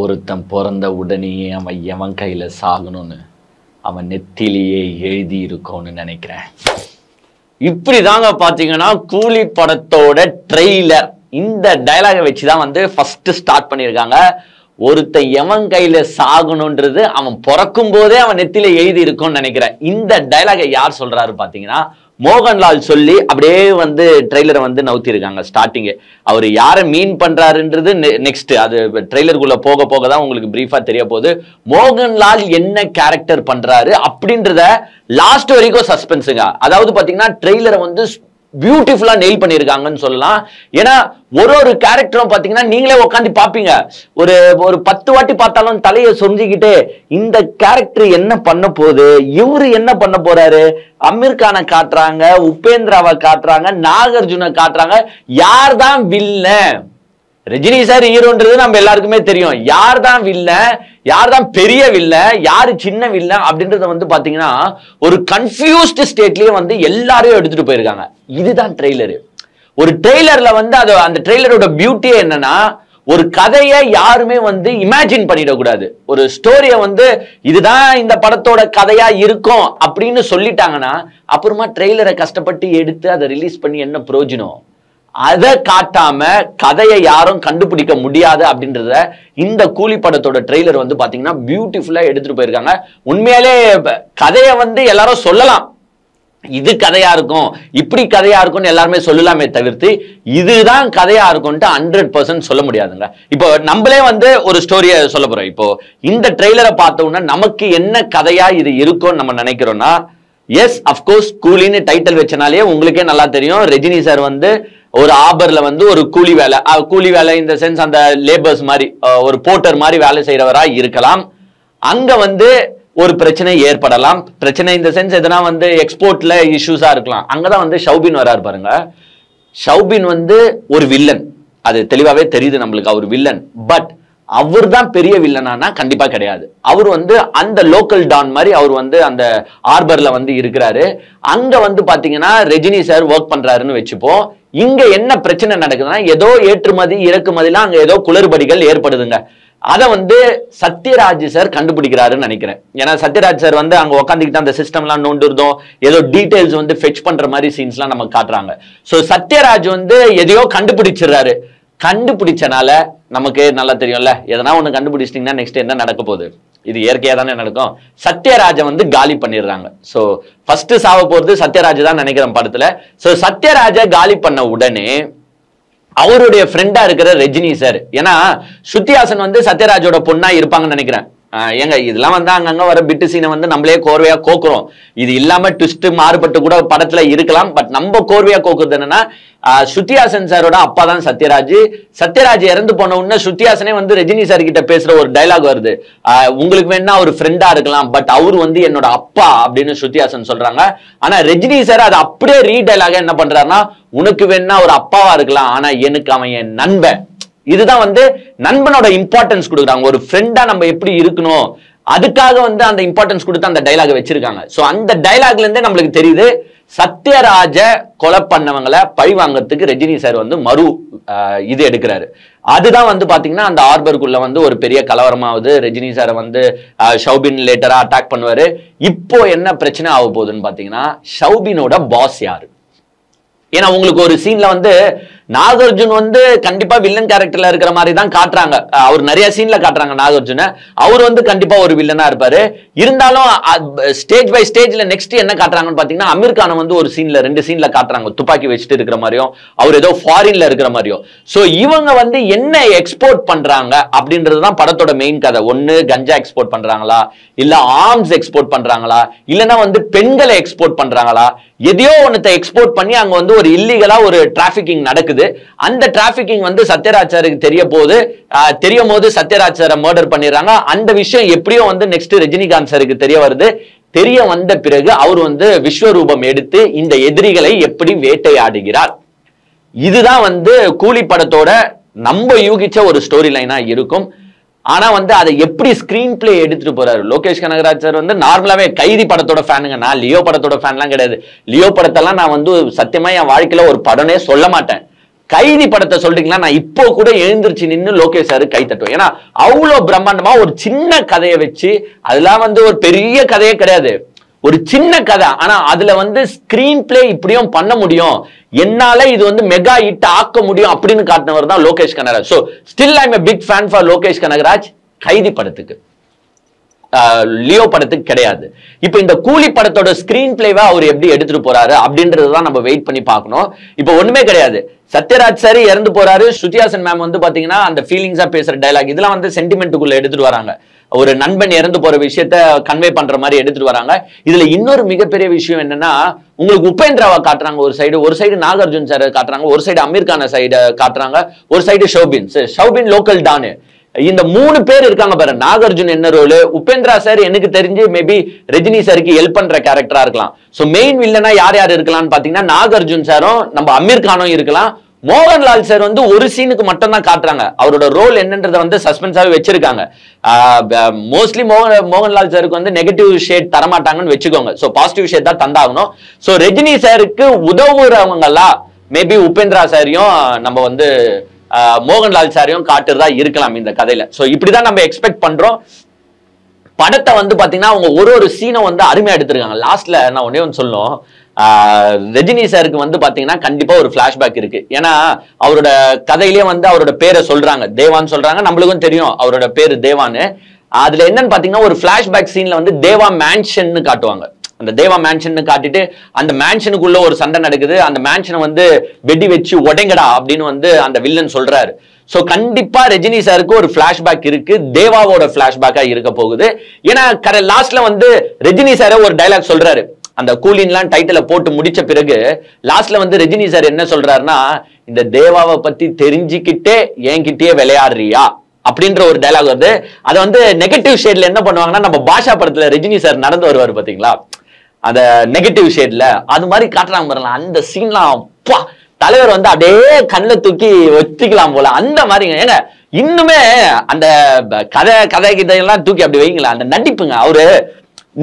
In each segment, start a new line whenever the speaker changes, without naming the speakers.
ஒருத்தன் பிறந்த உடனேயே அவன் எவன் கையில் சாகணும்னு அவன் நெத்திலேயே எழுதி இருக்கும்னு நினைக்கிறேன். இப்படி தாங்க பார்த்தீங்கன்னா கூலி படத்தோட ட்ரெய்லர் இந்த டைலாகை வச்சு தான் வந்து ஃபர்ஸ்ட் ஸ்டார்ட் பண்ணியிருக்காங்க. ஒருத்தன் எவன் கையில சாகணுன்றது அவன் பிறக்கும் போதே அவன் நெத்தில எழுதி இருக்கும்னு நினைக்கிறேன். இந்த டைலாகை யார் சொல்றாரு பாத்தீங்கன்னா மோகன்லால் சொல்லி அப்படியே வந்து ட்ரெய்லரை வந்து நவுத்திருக்காங்க. ஸ்டார்டிங் அவர் யாரை மீன் பண்றாருன்றது நெக்ஸ்ட் அது ட்ரெய்லருக்குள்ள போக போக தான் உங்களுக்கு பிரீஃபா தெரிய போகுது. மோகன்லால் என்ன கேரக்டர் பண்றாரு அப்படின்றத லாஸ்ட் வரைக்கும் சஸ்பென்ஸுங்க. அதாவது பாத்தீங்கன்னா ட்ரெய்லரை வந்து பியூட்டிஃபுல்லா நெயில் பண்ணிருக்காங்கன்னு சொல்லலாம். ஏன்னா ஒரு கேரக்டரும் பாத்தீங்கன்னா நீங்களே உட்காந்து பாப்பீங்க. ஒரு 10 வாட்டி பார்த்தாலும் தலையை சொரிஞ்சுக்கிட்டு இந்த கேரக்டர் என்ன பண்ண போகுது, இவரு என்ன பண்ண போறாரு, அமீர் கானை காட்டுறாங்க, உபேந்திராவை காட்டுறாங்க, நாகார்ஜுனை காட்டுறாங்க. யார் தான் வில்லன்? ரஜினி சார் ஹீரோன்றது நம்ம எல்லாருக்குமே தெரியும். யார் தான் வில்லன், யார் தான் பெரிய வில்லன், யாரு சின்ன வில்லன் அப்படின்றத வந்து பாத்தீங்கன்னா ஒரு கன்ஃபியூஸ்ட் ஸ்டேட்லயே வந்து எல்லாரையும் எடுத்துட்டு போயிருக்காங்க. இதுதான் ட்ரெய்லரு. ஒரு ட்ரெய்லர்ல வந்து அந்த ட்ரெய்லரோட பியூட்டியே என்னன்னா ஒரு கதையை யாருமே வந்து இமேஜின் பண்ணிடக்கூடாது. ஒரு ஸ்டோரியை வந்து இதுதான் இந்த படத்தோட கதையா இருக்கும் அப்படின்னு சொல்லிட்டாங்கன்னா அப்புறமா ட்ரெய்லரை கஷ்டப்பட்டு எடுத்து அதை ரிலீஸ் பண்ணி என்ன பிரயோஜனம்? அதை காட்டாம கதையை யாரும் கண்டுபிடிக்க முடியாது அப்படின்றத இந்த கூலி படத்தோட ட்ரெய்லர் வந்து பாத்தீங்கன்னா பியூட்டிஃபுல்லா எடுத்துட்டு போயிருக்காங்க. உண்மையாலே கதையை வந்து எல்லாரும் சொல்லலாம், இது கதையா இருக்கும், இப்படி கதையா இருக்கும்னு எல்லாருமே சொல்லலாமே தவிர்த்து இதுதான் கதையா இருக்கும்ட்டு 100% சொல்ல முடியாதுங்க. இப்போ நம்மளே வந்து ஒரு ஸ்டோரியை சொல்ல போறோம். இப்போ இந்த ட்ரெய்லரை பார்த்தோம்னா நமக்கு என்ன கதையா இது இருக்கும்னு நம்ம நினைக்கிறோம்னா, எஸ் அப்கோர்ஸ் கூலின்னு டைட்டில் வச்சனாலே உங்களுக்கே நல்லா தெரியும். ரஜினி சார் வந்து ஒரு ஆபர்ல வந்து ஒரு கூலி வேலை இந்த சென்ஸ் அந்த லேபர்ஸ் மாதிரி ஒரு போர்ட்டர் மாதிரி வேலை செய்யறவரா இருக்கலாம். அங்க வந்து ஒரு பிரச்சனை ஏற்படலாம். பிரச்சனை இந்த சென்ஸ் எதனா வந்து எக்ஸ்போர்ட்ல இஷ்யூஸா இருக்கலாம். அங்கதான் வந்து ஷௌபின் வராரு பாருங்க. ஷௌபின் வந்து ஒரு வில்லன், அது தெளிவாவே தெரியுது நம்மளுக்கு அவர் வில்லன். பட் அவர் தான் பெரிய வில்லனா கண்டிப்பா கிடையாது. அவர் வந்து அந்த லோக்கல் டான் மாதிரி அவர் வந்து அந்த ஆர்பர்ல வந்து இருக்கிறாரு. அங்க வந்து பாத்தீங்கன்னா ரஜினி சார் ஒர்க் பண்றாருன்னு வச்சுப்போம். இங்க என்ன பிரச்சனை நடக்குதுன்னா ஏதோ ஏற்றுமதி இறக்குமதிலாம் அங்க ஏதோ குளறுபடிகள் ஏற்படுதுங்க. அதை வந்து சத்யராஜ் சார் கண்டுபிடிக்கிறாருன்னு நினைக்கிறேன். ஏன்னா சத்யராஜ் சார் வந்து அங்க உட்காந்துக்கிட்டு அந்த சிஸ்டம்லாம் நோண்டுறதும் ஏதோ டீடைல்ஸ் வந்து ஃபெச் பண்ற மாதிரி சீன்ஸ்லாம் நமக்கு காட்டுறாங்க. ஸோ சத்யராஜ் வந்து எதையோ கண்டுபிடிச்சிடுறாரு. கண்டுபிடிச்சனால நமக்கு நல்லா தெரியும்ல, எதனா ஒண்ணு கண்டுபிடிச்சிட்டீங்கன்னா நெக்ஸ்ட் என்ன நடக்க போகுது, இது இயற்கையா தானே நடக்கும். சத்யராஜை வந்து காலி பண்ணிடுறாங்க. சோ ஃபர்ஸ்ட் சாவ போறது சத்யராஜ் தான் நினைக்கிறேன் படத்துல. சோ சத்யராஜை காலி பண்ண உடனே அவருடைய ஃப்ரெண்டா இருக்கிற ரஜினி சார், ஏன்னா ஸ்ருதிஹாசன் வந்து சத்யராஜோட பொண்ணா இருப்பாங்கன்னு நினைக்கிறேன். ஏங்க இதெல்லாம் வந்து அங்கங்க வர பிட்டு சீனை வந்து நம்மளே கோர்வையா கோக்குறோம். இது இல்லாம ட்விஸ்ட் மாறுபட்டு கூட படத்துல இருக்கலாம். பட் நம்ம கோர்வையா கோக்குறது என்னன்னா ஸ்ருதிஹாசன் சாரோட அப்பா தான் சத்யராஜ். சத்யராஜ் இறந்து போன உடனே ஸ்ருதிஹாசனே வந்து ரஜினி சார் கிட்ட பேசுற ஒரு டைலாக் வருது, உங்களுக்கு வேணா ஒரு ஃப்ரெண்டா இருக்கலாம், பட் அவரு வந்து என்னோட அப்பா அப்படின்னு ஸ்ருதிஹாசன் சொல்றாங்க. ஆனா ரஜினி சார் அதை அப்படியே ரீடைலாக என்ன பண்றாருன்னா, உனக்கு வேணா ஒரு அப்பாவா இருக்கலாம், ஆனா எனக்கு அவன் என் நண்பன். இதுதான் வந்து நண்பனோட இம்பார்ட்டன்ஸ் கொடுக்குறாங்க. ஒரு ஃப்ரெண்டா நம்ம எப்படி இருக்கணும் அதுக்காக வந்து அந்த இம்பார்ட்டன்ஸ் கொடுத்து அந்த டைலாக வச்சிருக்காங்க. சோ அந்த டைலாக்ல இருந்தே நம்மளுக்கு தெரியுது சத்யராஜ கொலை பண்ணவங்களை பழி வாங்கறதுக்கு ரஜினி சார் வந்து இது எடுக்கிறாரு. அதுதான் வந்து பாத்தீங்கன்னா அந்த ஆர்பருக்குள்ள வந்து ஒரு பெரிய கலவரமாவது. ரஜினி சாரை வந்து ஷௌபின் லேட்டரா அட்டாக் பண்ணுவாரு. இப்போ என்ன பிரச்சனை ஆக போகுதுன்னு பாத்தீங்கன்னா ஷௌபினோட பாஸ் யாரு? ஏன்னா உங்களுக்கு ஒரு சீன்ல வந்து நாகார்ஜுன் வந்து கண்டிப்பா வில்லன் கேரக்டர்ல இருக்கிற மாதிரி தான் காட்டுறாங்க. அவர் நிறைய சீன்ல காட்டுறாங்க நாகார்ஜுன. அவர் வந்து கண்டிப்பா ஒரு வில்லனா இருப்பாரு. இருந்தாலும் ஸ்டேஜ் பை ஸ்டேஜ்ல நெக்ஸ்ட் என்ன காட்டுறாங்கன்னு பாத்தீங்கன்னா அமீர் கானை வந்து ஒரு சீன்ல 2 சீன்ல காட்டுறாங்க. துப்பாக்கி வச்சுட்டு இருக்கிற மாதிரியும் அவர் ஏதோ ஃபாரின்ல இருக்கிற மாதிரியும். சோ இவங்க வந்து என்ன எக்ஸ்போர்ட் பண்றாங்க அப்படின்றதுதான் படத்தோட மெயின் கதை. ஒண்ணு கஞ்சா எக்ஸ்போர்ட் பண்றாங்களா, இல்ல ஆர்ம்ஸ் எக்ஸ்போர்ட் பண்றாங்களா, இல்லைன்னா வந்து பெண்களை எக்ஸ்போர்ட் பண்றாங்களா, எதையோ ஒன்னத்தை எக்ஸ்போர்ட் பண்ணி அங்க வந்து ஒரு இல்லீகலா ஒரு டிராபிகிங் நடக்குது. அந்த டிராபிகிங் வந்து சத்யராஜ் சாருக்கு தெரியும் போது சத்யராஜ் சாரை மர்டர் பண்ணிடுறாங்க. அந்த விஷயம் எப்படியோ வந்து நெக்ஸ்ட் ரஜினிகாந்த் சாருக்கு தெரிய வருது. தெரிய வந்த பிறகு அவர் வந்து விஸ்வரூபம் எடுத்து இந்த எதிரிகளை எப்படி வேட்டையாடுகிறார். இதுதான் வந்து கூலி படத்தோட நம்ம யூகிச்ச ஒரு ஸ்டோரி லைனா இருக்கும். ஆனா வந்து அதை எப்படி ஸ்கிரீன் பிளே எடுத்துட்டு போறாரு லோகேஷ் கனகராஜ் சார் வந்து நார்மலாவே கைதி படத்தோட ஃபேனுங்க. நான் லியோ படத்தோட ஃபேன்லாம் கிடையாது. லியோ படத்தெல்லாம் நான் வந்து சத்தியமா என் வாழ்க்கையில ஒரு படமே சொல்ல மாட்டேன். கைதி படத்தை சொல்றீங்களா, நான் இப்போ கூட எழுந்திருச்சு நின்று லோகேஷ் சார் கை தட்டுவேன். ஏன்னா அவ்வளவு பிரம்மாண்டமா ஒரு சின்ன கதையை வச்சு, அதெல்லாம் வந்து ஒரு பெரிய கதையே கிடையாது, ஒரு சின்ன கதை, ஆனா அதுல வந்து ஸ்கிரீன் பிளே இப்படியும் பண்ண முடியும், என்னால இது வந்து மெகா ஹிட் ஆக்க முடியும் அப்படின்னு காட்டினவர் தான் Lokesh Kanagaraj. So still I am a big fan for Lokesh Kanagaraj. கைதி படத்துக்கு, லியோ படத்துக்கு கிடையாது. இப்ப இந்த கூலி படத்தோட ஸ்கிரீன் பிளேவை அவர் எப்படி எடுத்துட்டு போறாரு அப்படின்றதுதான் நம்ம வெயிட் பண்ணி பார்க்கணும். இப்ப ஒண்ணுமே கிடையாது, சத்யராஜ் சார் இறந்து போறாரு, ஸ்ருதிஹாசன் மேம் வந்து பாத்தீங்கன்னா அந்த ஃபீலிங்ஸா பேசுற டைலாக் இதெல்லாம் வந்து சென்டிமெண்ட்டுக்குள்ள எடுத்துட்டு வராங்க, ஒரு நண்பன் இறந்து போற விஷயத்த கன்வே பண்ற மாதிரி எடுத்துட்டு வராங்க. இதுல இன்னொரு மிகப்பெரிய விஷயம் என்னன்னா, உங்களுக்கு உபேந்திராவை காட்டுறாங்க ஒரு சைடு நாகார்ஜுன் சார் காட்டுறாங்க, ஒரு சைடு அமீர் கான சைடு காட்டுறாங்க, ஒரு சைடு ஷௌபின் லோக்கல் டானு. இந்த 3 பேர் இருக்காங்க பாரு. நாகார்ஜுன் என்ன ரோல், உபேந்திரா சார் எனக்கு தெரிஞ்சு மேபி ரஜினி சாருக்கு ஹெல்ப் பண்ற கேரக்டரா இருக்கலாம். சோ மெயின் வில்லனா யார் யார் இருக்கலாம்னு பாத்தீங்கன்னா, நாகார்ஜுன் சாரும் நம்ம அமீர் கானும் இருக்கலாம். மோகன்லால் சார் வந்து ஒரு சீனுக்கு மட்டும் தான் காட்டுறாங்க, அவரோட ரோல் என்னன்றதை வந்து சஸ்பென்ஸாவே வச்சிருக்காங்க. மோஸ்ட்லி மோகன்லால் சாருக்கு வந்து நெகட்டிவ் ஷேட் தரமாட்டாங்கன்னு வச்சுக்கோங்க. சோ பாசிட்டிவ் ஷேட் தான் தந்தாகணும். சோ ரஜினி சாருக்கு உதவுறவங்கலாம் மேபி உபேந்திரா சாரையும் நம்ம வந்து மோகன்லால் சாரையும் காட்டுறதா இருக்கலாம் இந்த கதையில. சோ இப்படிதான் நம்ம எக்ஸ்பெக்ட் பண்றோம். படத்தை வந்து பாத்தீங்கன்னா அவங்க ஒரு சீனை வந்து அருமையா எடுத்திருக்காங்க. லாஸ்ட்ல நான் ஒன்னே ஒன்று சொல்லும், ரஜினி சாருக்கு வந்து பாத்தீங்கன்னா கண்டிப்பா ஒரு பிளாஷ்பேக் இருக்கு. ஏன்னா அவரோட கதையிலேயே வந்து அவரோட பேரை சொல்றாங்க, தேவான்னு சொல்றாங்க, நம்மளுக்கும் தெரியும் அவரோட பேரு தேவான்னு. அதுல என்னன்னு பாத்தீங்கன்னா ஒரு பிளாஷ்பேக் சீன்ல வந்து தேவா மேன்ஷன் காட்டுவாங்க. அந்த தேவா மேன்ஷன் காட்டிட்டு அந்த மேன்ஷனுக்குள்ள ஒரு சண்டை நடக்குது, அந்த மேன்ஷனை வந்து வெடி வச்சு உடைங்கடா அப்படின்னு வந்து அந்த வில்லன் சொல்றாரு. சோ கண்டிப்பா ரஜினி சாருக்கு ஒரு பிளாஷ்பேக் இருக்கு, தேவாவோட பிளாஷ்பேக்கா இருக்க போகுது. ஏன்னா லாஸ்ட்ல வந்து ரஜினி சார ஒரு டைலாக் சொல்றாரு, அந்த கூலின்லாம் டைட்டில போட்டு முடிச்ச பிறகு லாஸ்ட்ல வந்து ரஜினி சார் என்ன சொல்றாருன்னா, இந்த தேவாவை பத்தி தெரிஞ்சுக்கிட்டே என்கிட்டயே விளையாடுறியா அப்படின்ற ஒரு டைலாக் வருது. அதை வந்து நெகட்டிவ் ஷேட்ல என்ன பண்ணுவாங்கன்னா, நம்ம பாஷா படத்துல ரஜினி சார் நடந்து வருவாரு பாத்தீங்களா, அந்த நெகட்டிவ் ஷேட்ல அது மாதிரி காட்டுறாங்க பாருங்க. அந்த சீன்லாம் தலைவர் வந்து அப்படியே கண்ணில் தூக்கி ஒத்திக்கலாம் போல, அந்த மாதிரிங்க. ஏங்க இன்னுமே அந்த கதை கிதையெல்லாம் தூக்கி அப்படி வைங்களா, அந்த நடிப்புங்க, அவரு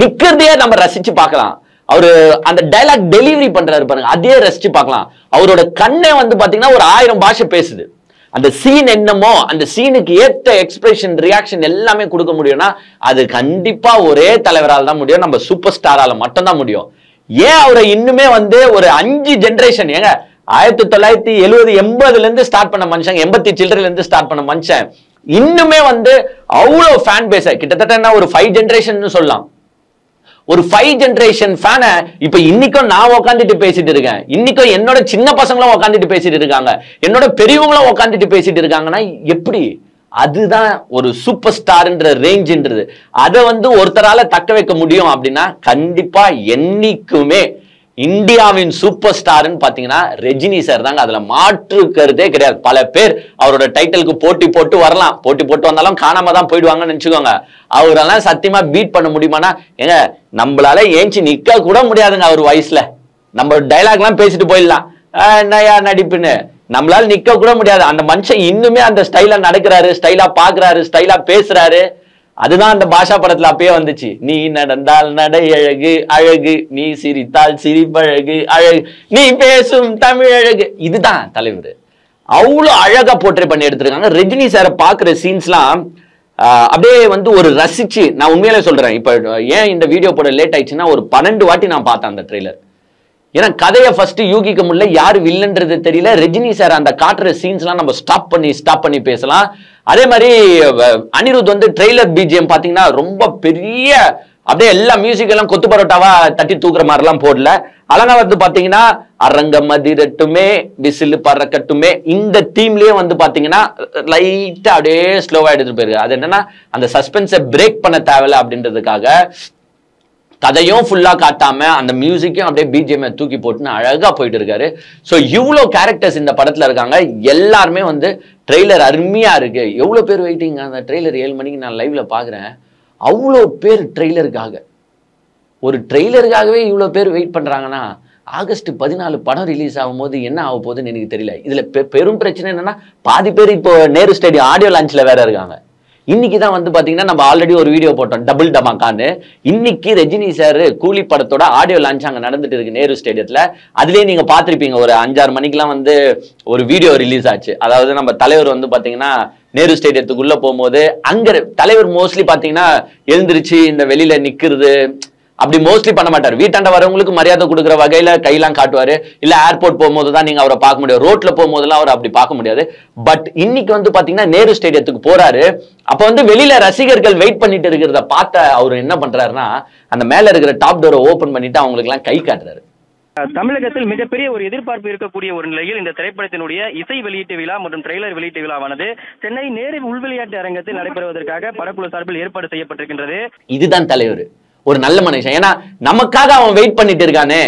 நிக்கிறதையே நம்ம ரசிச்சு பார்க்கலாம். அவரு அந்த டைலாக் டெலிவரி பண்றாரு பாருங்க, அதே ரசிச்சு பார்க்கலாம். அவரோட கண்ணே வந்து பாத்தீங்கன்னா ஒரு 1000 பாஷை பேசுது. அந்த சீன் என்னமோ அந்த சீனுக்கு ஏத்த எக்ஸ்பிரஷன் ரியாக்ஷன் எல்லாமே கொடுக்க முடியும்னா அது கண்டிப்பா ஒரே தலைவரால் தான் முடியும், நம்ம சூப்பர் ஸ்டாரால மட்டும் தான் முடியும். ஏன் அவரை இன்னுமே வந்து ஒரு 5 ஜெனரேஷன், ஏங்க 1970 80ல இருந்து ஸ்டார்ட் பண்ண மனுஷன், 80 சில்லறையில இருந்து ஸ்டார்ட் பண்ண மனுஷன் இன்னுமே வந்து அவ்வளவு ஃபேன் பேஸ கிட்டத்தட்ட என்ன ஒரு 5 ஜெனரேஷன் சொல்லலாம். ஒரு 5 ஜெனரேஷன் ஃபேன இப்ப இன்னைக்கும் நான் உட்காந்துட்டு பேசிட்டு இருக்கேன், இன்னைக்கும் என்னோட சின்ன பசங்களும் உட்காந்துட்டு பேசிட்டு இருக்காங்க, என்னோட பெரியவங்களும் உட்காந்துட்டு பேசிட்டு இருக்காங்கன்னா எப்படி? அதுதான் ஒரு சூப்பர் ஸ்டார்ன்ற ரேஞ்சுன்றது. அதை வந்து ஒருத்தரால தக்க வைக்க முடியும் அப்படின்னா கண்டிப்பா என்னைக்குமே இந்தியாவின் சூப்பர் ஸ்டார்னு பாத்தீங்கன்னா ரஜினி சார் தாங்க, அதுல மாற்று கருத்தே கிடையாது. பல பேர் அவரோட டைட்டிலுக்கு போட்டி போட்டு வரலாம், போட்டி போட்டு வந்தாலும் காணாம தான் போயிடுவாங்கன்னு நினைச்சுக்கோங்க. அவரெல்லாம் சத்தியமா பீட் பண்ண முடியுமானா, ஏங்க நம்மளால ஏஞ்சி நிக்க கூட முடியாதுங்க அவர் வயசுல. நம்ம டைலாக் எல்லாம் பேசிட்டு போயிடலாம், என்னையா நடிப்புன்னு, நம்மளால நிக்க கூட முடியாது. அந்த மனுஷன் இன்னுமே அந்த ஸ்டைலா நடக்கிறாரு, ஸ்டைலா பாக்குறாரு, ஸ்டைலா பேசுறாரு. அதுதான் அந்த பாஷா படத்துல அப்பயே வந்துச்சு, நீ நடந்தால் நடை அழகு அழகு, நீ சிரித்தால் சிரிப்பழகு அழகு, நீ பேசும் தமிழ் அழகு. இதுதான் தலைவர், அவ்வளவு அழகா போர்ட்ரே பண்ணி எடுத்திருக்காங்க. ரஜினி சாரை பாக்குற சீன்ஸ்லாம் அப்படியே வந்து ஒரு ரசிச்சு, நான் உண்மையிலே சொல்றேன். இப்ப ஏன் இந்த வீடியோ போட லேட் ஆயிடுச்சுன்னா ஒரு 12 வாட்டி நான் பார்த்தேன் அந்த ட்ரெய்லர். ஏன்னா கதையை ஃபர்ஸ்ட் யூகிக்க முடியல, யாரு வில்லன்றது தெரியல. ரஜினி சார் அந்த காட்டுற சீன்ஸ்லாம் நம்ம ஸ்டாப் பண்ணி பேசலாம். அதே மாதிரி அனிருத் வந்து ட்ரெய்லர் பிஜிஎம் பாத்தீங்கன்னா ரொம்ப பெரிய அப்படியே எல்லா மியூசிக் எல்லாம் கொத்து பரோட்டாவா தட்டி தூக்குற மாதிரிலாம் போடல. அழகா வந்து பாத்தீங்கன்னா அரங்கம் அதிரட்டுமே விசில் பறக்கட்டுமே இந்த தீம்லயே வந்து பாத்தீங்கன்னா லைட்டா அப்படியே ஸ்லோவா எடுத்துட்டு போயிருக்கு. அது என்னன்னா அந்த சஸ்பென்ஸை பிரேக் பண்ண தேவையில்ல அப்படின்றதுக்காக கதையும் ஃபுல்லா காட்டாம அந்த மியூசிக்கும் அப்படியே பிஜிஎம் தூக்கி போட்டுன்னு அழகா போயிட்டு இருக்காரு. ஸோ இவ்வளோ கேரக்டர்ஸ் இந்த படத்துல இருக்காங்க, எல்லாருமே வந்து ட்ரெய்லர் அருமையா இருக்கு. எவ்வளோ பேர் வெயிட்டிங், அந்த ட்ரெய்லர் 7 மணிக்கு நான் லைவ்ல பாக்குறேன், அவ்வளோ பேர் ட்ரெய்லருக்காக. ஒரு ட்ரெய்லருக்காகவே இவ்வளோ பேர் வெயிட் பண்றாங்கன்னா ஆகஸ்ட் 14 படம் ரிலீஸ் ஆகும் போது என்ன ஆக போகுதுன்னு எனக்கு தெரியல. இதுல பெரும் பிரச்சனை என்னன்னா பாதி பேர் இப்போ நேரு ஸ்டேடியம் ஆடியோ லான்ச்ல வேற இருக்காங்க. இன்னைக்கு தான் வந்து பாத்தீங்கன்னா நம்ம ஆல்ரெடி ஒரு வீடியோ போட்டோம் டபுள் டமாக்கான்னு. இன்னைக்கு ரஜினி சார் கூலி படத்தோட ஆடியோ லான்ச் அங்க நடந்துட்டு இருக்கு நேரு ஸ்டேடியத்துல. அதுலயே நீங்க பாத்திருப்பீங்க ஒரு 5-6 மணிக்கெல்லாம் வந்து ஒரு வீடியோ ரிலீஸ் ஆச்சு. அதாவது நம்ம தலைவர் வந்து பாத்தீங்கன்னா நேரு ஸ்டேடியத்துக்குள்ள போகும்போது அங்க தலைவர் மோஸ்ட்லி பாத்தீங்கன்னா எழுந்திருச்சு இந்த வெளியில நிக்கிறது அப்படி மோஸ்ட்லி பண்ண மாட்டார். வீட்டாண்ட வரவங்களுக்கு மரியாதை கொடுக்குற வகையில கையெல்லாம் காட்டுவாரு. இல்ல ஏர்போர்ட் போகும்போது தான் நீங்க அவரை பார்க்க முடியாது, ரோட்ல போகும்போதெல்லாம் அவரை அப்படி பார்க்க முடியாது. பட் இன்னைக்கு வந்து பாத்தீங்கன்னா நேரு ஸ்டேடியத்துக்கு போறாரு. அப்ப வந்து வெளியில ரசிகர்கள் வெயிட் பண்ணிட்டு இருக்கிறத பார்த்த அவரு என்ன பண்றாருன்னா அந்த மேல இருக்கிற டாப் டோரை ஓபன் பண்ணிட்டு அவங்களுக்கு எல்லாம் கை காட்டுறாரு.
தமிழகத்தில் மிகப்பெரிய ஒரு எதிர்பார்ப்பு இருக்கக்கூடிய ஒரு நிலையில் இந்த திரைப்படத்தினுடைய இசை வெளியீட்டு விழா மற்றும் ட்ரெய்லர் வெளியீட்டு விழாவானது சென்னை நேரு உள்விளையாட்டு அரங்கத்தில் நடைபெறுவதற்காக படக்குழு சார்பில் ஏற்பாடு செய்யப்பட்டிருக்கின்றது.
இதுதான் தலைவர், ஒரு நல்ல மனுஷன். ஏன்னா நமக்காக அவன் வெயிட் பண்ணிட்டு இருக்கானே.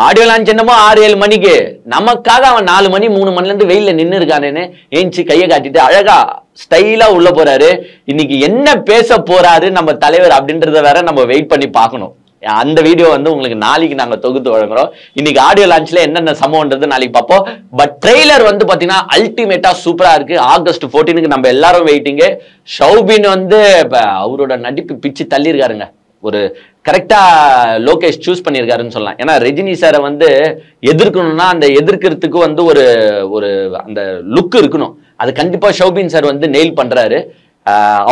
ஆடியோ லான்ச் என்னமோ 6-7 மணிக்கு, நமக்காக அவன் 4 மணி 3 மணில இருந்து வெயில்ல நின்று இருக்கானேன்னு ஏஞ்சி கையை காட்டிட்டு அழகா ஸ்டைலா உள்ள போறாரு. இன்னைக்கு என்ன பேச போறாரு நம்ம தலைவர் அப்படின்றத வேற நம்ம வெயிட் பண்ணி பார்க்கணும். அந்த வீடியோ வந்து உங்களுக்கு நாளைக்கு நாங்க தொகுத்து வழங்குறோம். இன்னைக்கு ஆடியோ லான்ச்ல என்னென்ன சம்பவம்ன்றது நாளைக்கு பார்ப்போம். பட் ட்ரெய்லர் வந்து பாத்தீங்கன்னா அல்டிமேட்டா சூப்பரா இருக்கு. ஆகஸ்ட் 14க்கு நம்ம எல்லாரும் வெயிட்டிங்கு. ஷௌபின் வந்து அவரோட நடிப்பு பிச்சு தள்ளி இருக்காருங்க. ஒரு கரெக்டா லோகேஷ் சூஸ் பண்ணியிருக்காருன்னு சொல்லலாம். ஏன்னா ரஜினி சாரை வந்து எதிர்க்கணும்னா அந்த எதிர்க்கிறதுக்கு வந்து ஒரு அந்த லுக் இருக்கணும். அது கண்டிப்பா ஷௌபின் சார் வந்து நெயில் பண்றாரு.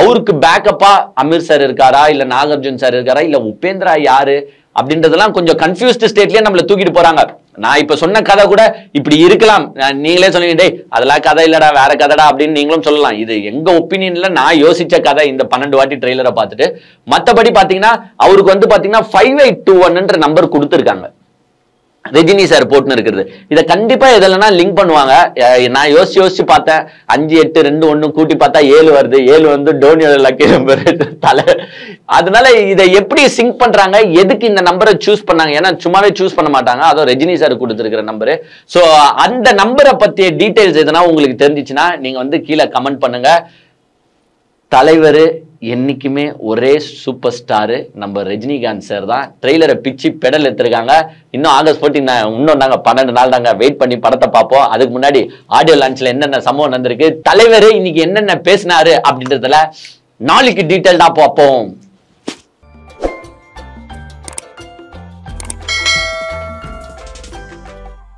அவருக்கு பேக்கப்பா அமீர் சார் இருக்காரா, இல்ல நாகார்ஜுன் சார் இருக்காரா, இல்ல உபேந்திரா யாரு அப்படின்றதெல்லாம் கொஞ்சம் கன்ஃபியூஸ்ட் ஸ்டேட்லயே நம்மள தூக்கிட்டு போறாங்க. நான் இப்ப சொன்ன கதை கூட இப்படி இருக்கலாம், நீங்களே சொல்லுங்க டேய் அதெல்லாம் கதை இல்லடா வேற கதைடா அப்படின்னு நீங்களும் சொல்லலாம். இது எங்க ஒப்பீனியன்ல நான் யோசிச்ச கதை இந்த 12 வாட்டி ட்ரெய்லரை பார்த்துட்டு. மத்தபடி பாத்தீங்கன்னா அவருக்கு வந்து பாத்தீங்கன்னா 5821 நம்பர் கொடுத்துருக்காங்க. ரஜினி சார் போட்டுன்னு இருக்கிறது. இதை கண்டிப்பா எதெல்லாம் லிங்க் பண்ணுவாங்க. நான் யோசிச்சு பார்த்தேன். 5, 8, 2, 1 கூட்டி பார்த்தா 7 வருது. 7 வந்து டோனியோட லக்கி நம்பர் தலை. அதனால இதை எப்படி சிங்க் பண்றாங்க, எதுக்கு இந்த நம்பரை சூஸ் பண்ணாங்க? ஏன்னா சும்மாவே சூஸ் பண்ண மாட்டாங்க. அதுவும் ரஜினி சார் கொடுத்துருக்கிற நம்பரு. ஸோ அந்த நம்பரை பத்திய டீடைல்ஸ் எதுனா உங்களுக்கு தெரிஞ்சிச்சுன்னா நீங்க வந்து கீழே கமெண்ட் பண்ணுங்க. தலைவர் என்னைக்குமே ஒரே சூப்பர் ஸ்டாரு நம்ம ரஜினிகாந்த் சார் தான். ட்ரெய்லரை பிச்சு பெடல் எடுத்திருக்காங்க. இன்னும் ஆகஸ்ட் 14 இன்னும் நாங்க 12 நாள் தாங்க வெயிட் பண்ணி படத்தை பார்ப்போம். அதுக்கு முன்னாடி ஆடியோ லான்ச்ல என்னென்ன சம்பவம் நடந்திருக்கு, தலைவர் இன்னைக்கு என்னென்ன பேசினாரு அப்படின்றதுல நாளைக்கு டீட்டெயில்டா பார்ப்போம்.